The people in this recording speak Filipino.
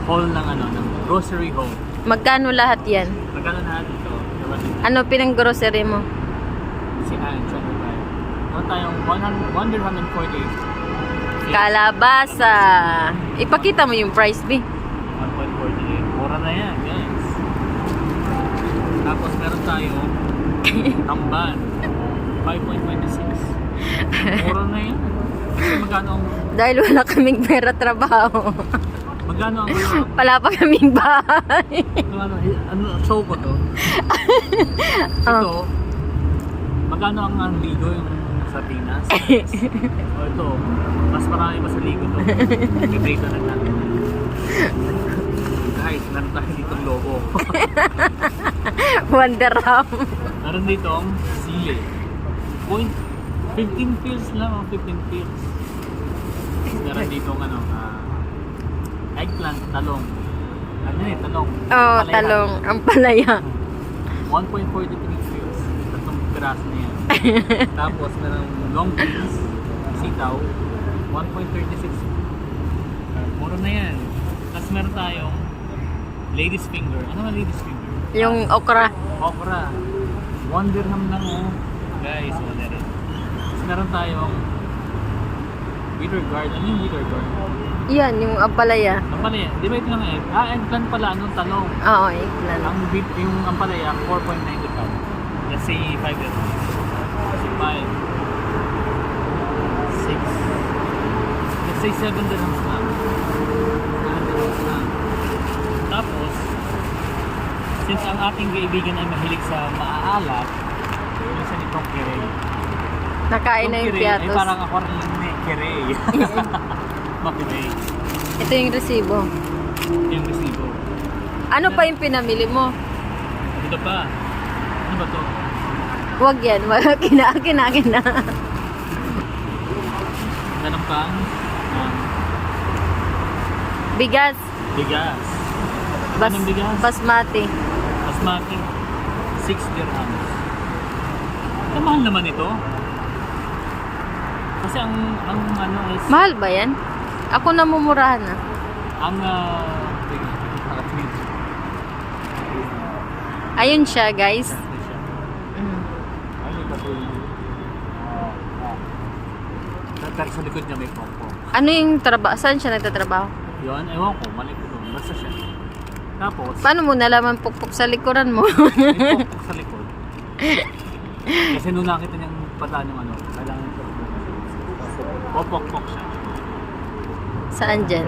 hall ng ano, ng grocery hall. Magkano lahat yan? Magkano na ito? Ano pinang grocery mo? Si Anne, try to buy. Meron tayong 148. Kalabasa. Ipakita mo yung price, B. 1.48. Mura na yan, guys. Tapos meron tayong tamban. 5.26. Mura na yan. Kasi magkano ang... Dahil wala kaming pera trabaho. Magkano ang... Wala pa kaming bahay. ano show ko to? Ito, magkano ang ligo yung sa Pinas? O ito, mas marami pa sa ligo to. I-break na lang natin. Guys, meron tayo ditong logo. Wonderam. Meron ditong sili. 15 pills lang, 15 pills. Meron ditong ano, eggplant, talong. Ano eh, talong. Oh, talong. Ang palaya. 1.43 pills. Tatlong piraso na yan. Tapos meron long beans, sitaw, 1.36. Mura na yan. Tapos meron tayong ladies finger. Ano nga ladies finger? Yung okra. Okra. 1 dirham lang oh. Guys, 1 dirham. Tapos meron tayong bitter gourd. Ano yung bitter gourd? Yan, yung ampalaya. Ampalaya. Di ba ito lang eh? Eggplant pala. Anong talong? Oo, eggplant. Yung ampalaya, 4.95. Let's say 5 dirham. Let's say 5. 6. Let's say 7 dirhams na. 7 dirhams na. Tapos, since ang ating kaibigan ay mahilig sa maaalap, yung sa nitong kirey. Nakain na yung Kirey ay piatos. parang ako rin yung kirey. Mapirey. Ito yung resibo. Ito yung resibo. Ano pa yung pinamili mo? Ito pa. Ano ba to? Huwag yan. Akin na. Dalampang. Bigas. Bigas. Anong bigas? Basmati. Basmati. 6 dirhams. Ang mahal naman ito. Kasi ang ano is... Mahal ba yan? Ako namumurahan na. Ang Ayun siya, guys. Pero sa likod niya may pompo. Ano yung trabaho? Saan siya nagtatrabaho? Yun, ewan ko, mali ko doon. Basta siya. Tapos, Paano mo nalaman pukpok sa likuran mo? may pompo sa likod. Kasi nung nakita niyang pataan yung ano, kailangan ito. Popok-pok siya. Saan dyan?